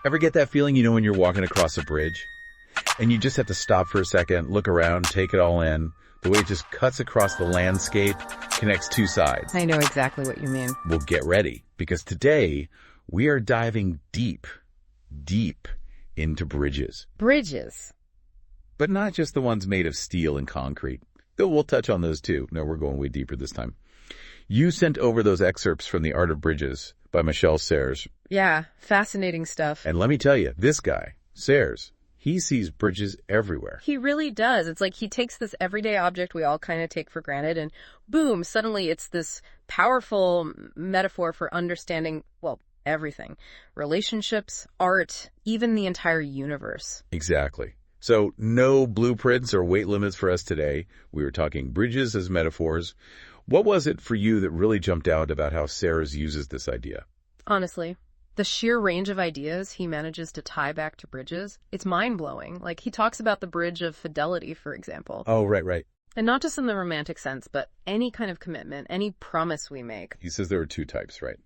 Ever get that feeling, when you're walking across a bridge and you just have to stop for a second, look around, take it all in, the way it just cuts across the landscape, connects two sides. I know exactly what you mean. Well, get ready, because today we are diving deep into bridges. Bridges. But not just the ones made of steel and concrete, though we'll touch on those too. No, we're going way deeper this time. You sent over those excerpts from The Art of Bridges by Michel Serres. Yeah, fascinating stuff. And let me tell you, this guy, Serres, he sees bridges everywhere. He really does. It's like he takes this everyday object we all kind of take for granted and boom, suddenly it's this powerful metaphor for understanding, well, everything. Relationships, art, even the entire universe. Exactly. So no blueprints or weight limits for us today. We were talking bridges as metaphors. What was it for you that really jumped out about how Serres uses this idea? Honestly, the sheer range of ideas he manages to tie back to bridges, it's mind-blowing. Like, he talks about the bridge of fidelity, for example. Oh, right. And not just in the romantic sense, but any kind of commitment, any promise we make. He says there are two types, right?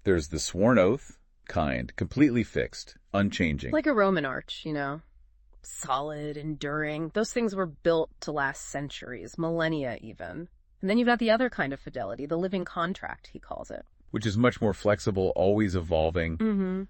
There's the sworn oath kind, completely fixed, unchanging. Like a Roman arch, solid, enduring. Those things were built to last centuries, millennia even. And then you've got the other kind of fidelity, the living contract, he calls it. Which is much more flexible, always evolving. Mm-hmm.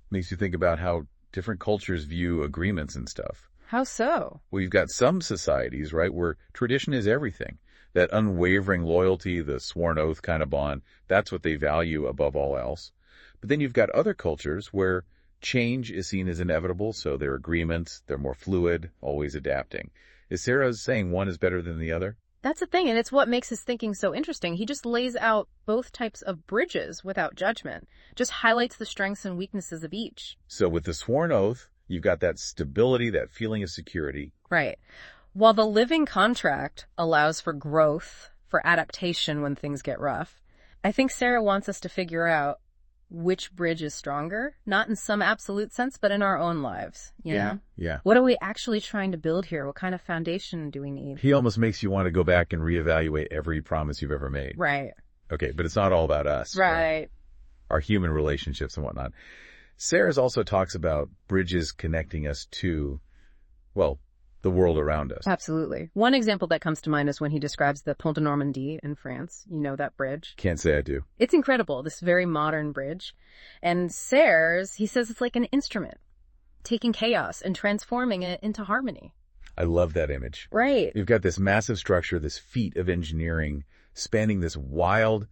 Makes you think about how different cultures view agreements and stuff. How so? Well, you've got some societies, right, where tradition is everything. That unwavering loyalty, the sworn oath kind of bond, that's what they value above all else. But then you've got other cultures where change is seen as inevitable, so their agreements, they're more fluid, always adapting. Is Serres saying one is better than the other? That's the thing, and it's what makes his thinking so interesting. He just lays out both types of bridges without judgment, just highlights the strengths and weaknesses of each. So with the sworn oath, you've got that stability, that feeling of security. Right. While the living contract allows for growth, for adaptation when things get rough, I think Sarah wants us to figure out which bridge is stronger, not in some absolute sense, but in our own lives, you know? Yeah. What are we actually trying to build here? What kind of foundation do we need? He almost makes you want to go back and reevaluate every promise you've ever made. Right. Okay, but it's not all about us. Right. Our human relationships and whatnot. Serres also talks about bridges connecting us to, well, the world around us. Absolutely. One example that comes to mind is when he describes the Pont de Normandie in France. You know that bridge? Can't say I do. It's incredible, this very modern bridge. And Serres, he says it's like an instrument, taking chaos and transforming it into harmony. I love that image. Right. You've got this massive structure, this feat of engineering, spanning this wild,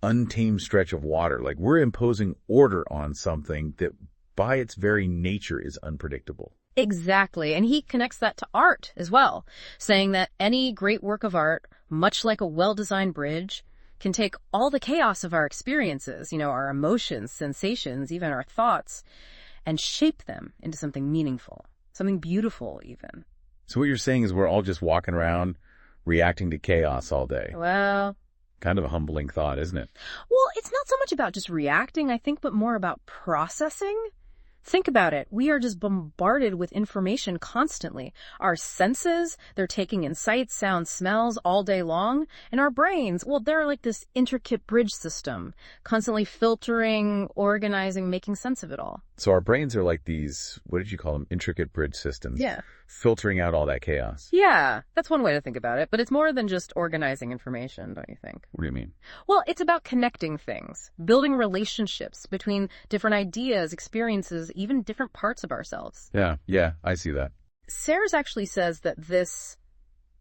untamed stretch of water. Like we're imposing order on something that by its very nature is unpredictable. Exactly. And he connects that to art as well, saying that any great work of art, much like a well-designed bridge, can take all the chaos of our experiences, our emotions, sensations, even our thoughts, and shape them into something meaningful, something beautiful even. So what you're saying is we're all just walking around reacting to chaos all day. Well, kind of a humbling thought, isn't it? Well, it's not so much about just reacting, I think, but more about processing. Think about it. We are just bombarded with information constantly. Our senses, they're taking in sights, sounds, smells all day long. And our brains, well, they're like this intricate bridge system, constantly filtering, organizing, making sense of it all. So our brains are like these, what did you call them? Intricate bridge systems. Yeah. Filtering out all that chaos. Yeah, that's one way to think about it. But it's more than just organizing information, don't you think? What do you mean? Well, it's about connecting things, building relationships between different ideas, experiences, even different parts of ourselves. Yeah, I see that. Serres actually says that this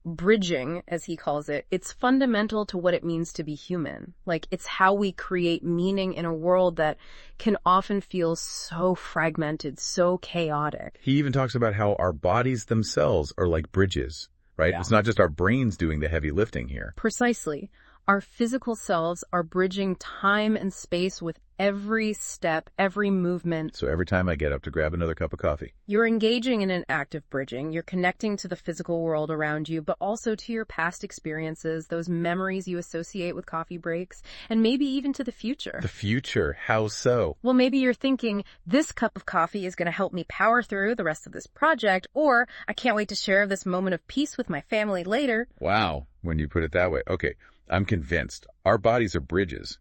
bridging, as he calls it, it's fundamental to what it means to be human. Like, it's how we create meaning in a world that can often feel so fragmented, so chaotic. He even talks about how our bodies themselves are like bridges, right? Yeah. It's not just our brains doing the heavy lifting here. Precisely. Our physical selves are bridging time and space with every step, every movement. So every time I get up to grab another cup of coffee, You're engaging in an act of bridging. You're connecting to the physical world around you, but also to your past experiences, those memories you associate with coffee breaks, and maybe even to the future. the future, how so? Well, maybe you're thinking, this cup of coffee is going to help me power through the rest of this project, or I can't wait to share this moment of peace with my family later. Wow, when you put it that way. Okay, I'm convinced. Our bodies are bridges.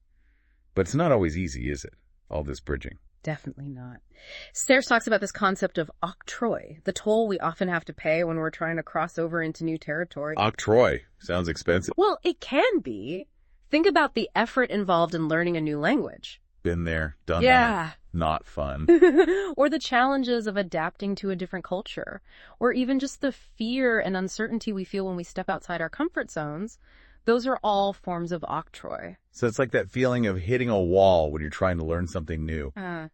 But it's not always easy, is it? All this bridging. Definitely not. Serres talks about this concept of octroi, the toll we often have to pay when we're trying to cross over into new territory. Octroi. Sounds expensive. Well, it can be. Think about the effort involved in learning a new language. Been there, done Yeah. that. Not fun. Or the challenges of adapting to a different culture. Or even just the fear and uncertainty we feel when we step outside our comfort zones. Those are all forms of octroi. So it's like that feeling of hitting a wall when you're trying to learn something new. Ugh,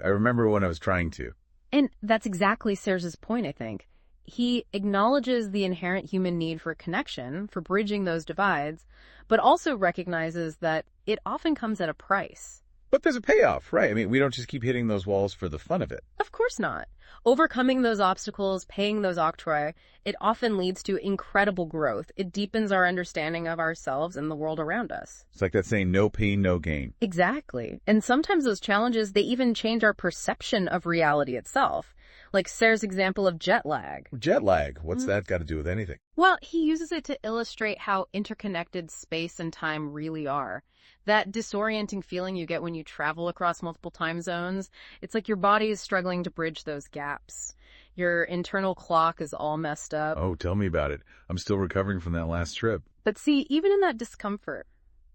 I remember when I was trying to. And that's exactly Serres' point, I think. He acknowledges the inherent human need for connection, for bridging those divides, but also recognizes that it often comes at a price. But there's a payoff, right? I mean, we don't just keep hitting those walls for the fun of it. Of course not. Overcoming those obstacles, paying those octroi, it often leads to incredible growth. It deepens our understanding of ourselves and the world around us. It's like that saying, no pain, no gain. Exactly. And sometimes those challenges, they even change our perception of reality itself. Like Serres' example of jet lag. Jet lag, what's that got to do with anything? Well, he uses it to illustrate how interconnected space and time really are. That disorienting feeling you get when you travel across multiple time zones, it's like your body is struggling to bridge those gaps. Your internal clock is all messed up. Oh, tell me about it. I'm still recovering from that last trip. But see, even in that discomfort,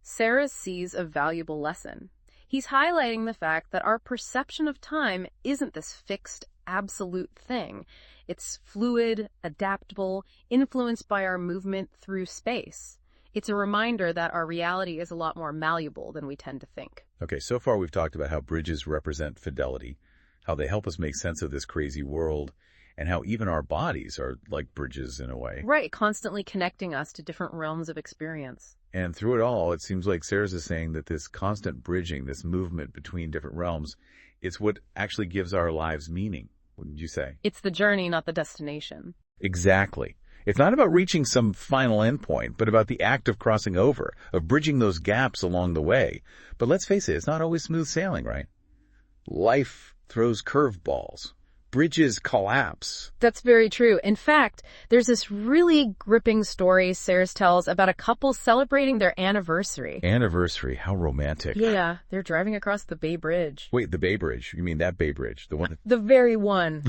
Serres sees a valuable lesson. He's highlighting the fact that our perception of time isn't this fixed, absolute thing. It's fluid, adaptable, influenced by our movement through space. It's a reminder that our reality is a lot more malleable than we tend to think. Okay, so far we've talked about how bridges represent fidelity, how they help us make sense of this crazy world, and how even our bodies are like bridges in a way. Right, constantly connecting us to different realms of experience. And through it all, it seems like Serres is saying that this constant bridging, this movement between different realms, it's what actually gives our lives meaning, wouldn't you say? It's the journey, not the destination. Exactly. It's not about reaching some final endpoint, but about the act of crossing over, of bridging those gaps along the way. But let's face it, it's not always smooth sailing, right? Life throws curveballs. Bridges collapse. That's very true. In fact, there's this really gripping story Serres tells about a couple celebrating their anniversary. Anniversary, how romantic. Yeah, they're driving across the Bay Bridge. Wait, the Bay Bridge. You mean that Bay Bridge? The one The very one.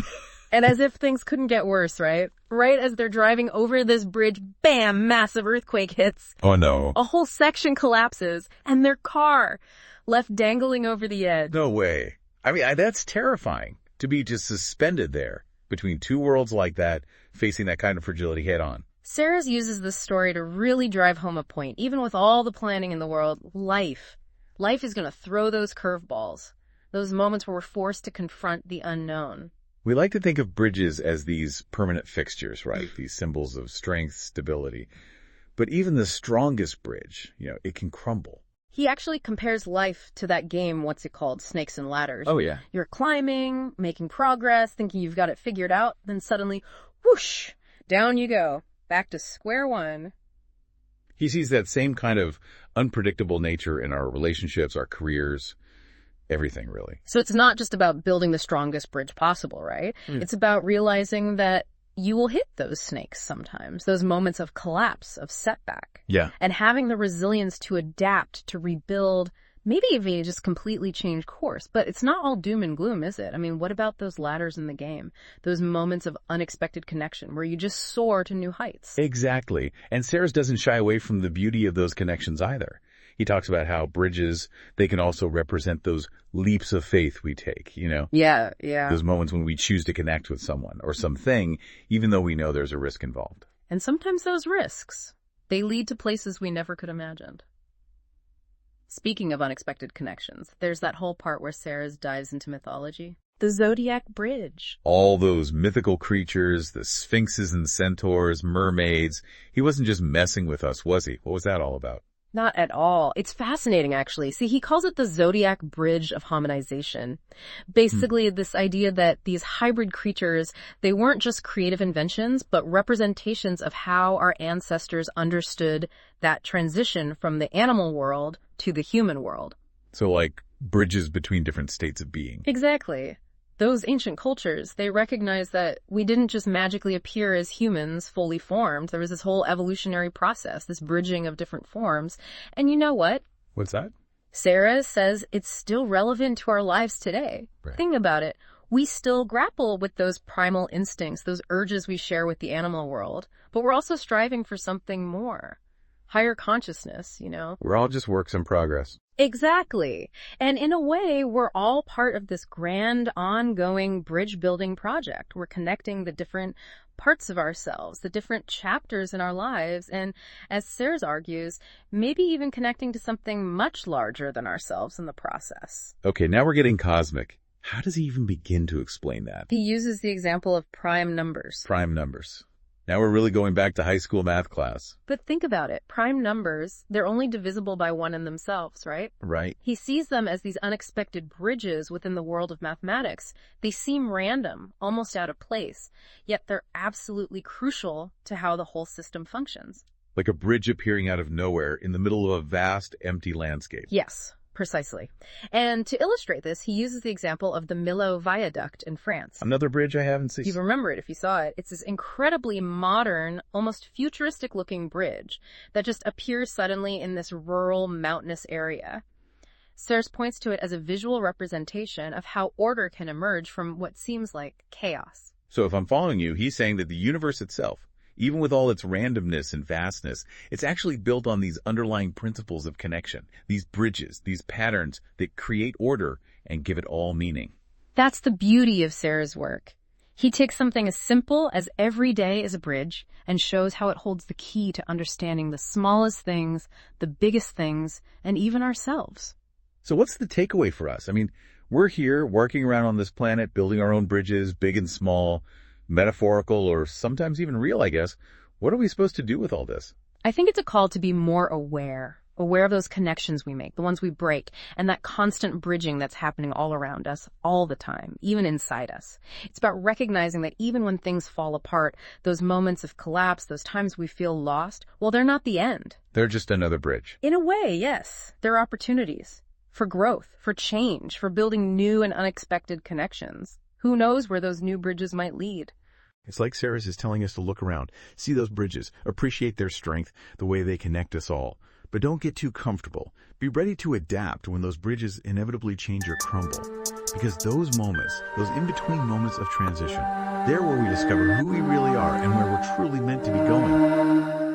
And as if things couldn't get worse, right? Right as they're driving over this bridge, bam, massive earthquake hits. Oh no. A whole section collapses, and their car left dangling over the edge. No way. I mean, that's terrifying, to be just suspended there between two worlds like that, facing that kind of fragility head on. Serres uses this story to really drive home a point. Even with all the planning in the world, life is going to throw those curveballs, those moments where we're forced to confront the unknown. We like to think of bridges as these permanent fixtures, right? These symbols of strength, stability. But even the strongest bridge, it can crumble. He actually compares life to that game, what's it called? Snakes and Ladders. Oh, yeah. You're climbing, making progress, thinking you've got it figured out, then suddenly, whoosh, down you go, back to square one. He sees that same kind of unpredictable nature in our relationships, our careers, everything, really. So it's not just about building the strongest bridge possible, right? It's about realizing that you will hit those snakes sometimes, those moments of collapse, of setback. Yeah. And having the resilience to adapt, to rebuild, maybe even just completely change course. But it's not all doom and gloom, is it? I mean, what about those ladders in the game? Those moments of unexpected connection where you just soar to new heights. Exactly. And Serres doesn't shy away from the beauty of those connections either. He talks about how bridges, they can also represent those leaps of faith we take, Yeah. Those moments when we choose to connect with someone or something, even though we know there's a risk involved. And sometimes those risks, they lead to places we never could have imagined. Speaking of unexpected connections, there's that whole part where Serres dives into mythology. The Zodiac Bridge. All those mythical creatures, the sphinxes and centaurs, mermaids. He wasn't just messing with us, was he? What was that all about? Not at all. It's fascinating, actually. See, he calls it the Zodiac Bridge of Harmonization. Basically, this idea that these hybrid creatures, they weren't just creative inventions, but representations of how our ancestors understood that transition from the animal world to the human world. So like bridges between different states of being. Exactly. Those ancient cultures, they recognized that we didn't just magically appear as humans fully formed. There was this whole evolutionary process, this bridging of different forms. And you know what? What's that? Serres says it's still relevant to our lives today. Right. Think about it. We still grapple with those primal instincts, those urges we share with the animal world, but we're also striving for something more. Higher consciousness, you know? We're all just works in progress. Exactly. And in a way, we're all part of this grand, ongoing bridge-building project. We're connecting the different parts of ourselves, the different chapters in our lives, and as Serres argues, maybe even connecting to something much larger than ourselves in the process. Okay, now we're getting cosmic. How does he even begin to explain that? He uses the example of prime numbers. Prime numbers. Now we're really going back to high school math class. But think about it. Prime numbers, they're only divisible by one in themselves, right? Right. He sees them as these unexpected bridges within the world of mathematics. They seem random, almost out of place, yet they're absolutely crucial to how the whole system functions. Like a bridge appearing out of nowhere in the middle of a vast, empty landscape. Yes, precisely. And to illustrate this, he uses the example of the Millau Viaduct in France. Another bridge I haven't seen. You remember it if you saw it. It's this incredibly modern, almost futuristic-looking bridge that just appears suddenly in this rural, mountainous area. Serres points to it as a visual representation of how order can emerge from what seems like chaos. So if I'm following you, he's saying that the universe itself, even with all its randomness and vastness, it's actually built on these underlying principles of connection, these bridges, these patterns that create order and give it all meaning. That's the beauty of Serres' work. He takes something as simple as every day is a bridge and shows how it holds the key to understanding the smallest things, the biggest things, and even ourselves. So what's the takeaway for us? I mean, we're here working around on this planet, building our own bridges, big and small, metaphorical or sometimes even real, I guess. What are we supposed to do with all this? I think it's a call to be more aware of those connections we make, the ones we break, and that constant bridging that's happening all around us, all the time, even inside us. It's about recognizing that even when things fall apart, those moments of collapse, those times we feel lost, well, they're not the end. They're just another bridge. In a way, yes. They're opportunities for growth, for change, for building new and unexpected connections. Who knows where those new bridges might lead? It's like Serres is telling us to look around, see those bridges, appreciate their strength, the way they connect us all. But don't get too comfortable. Be ready to adapt when those bridges inevitably change or crumble. Because those moments, those in-between moments of transition, they're where we discover who we really are and where we're truly meant to be going.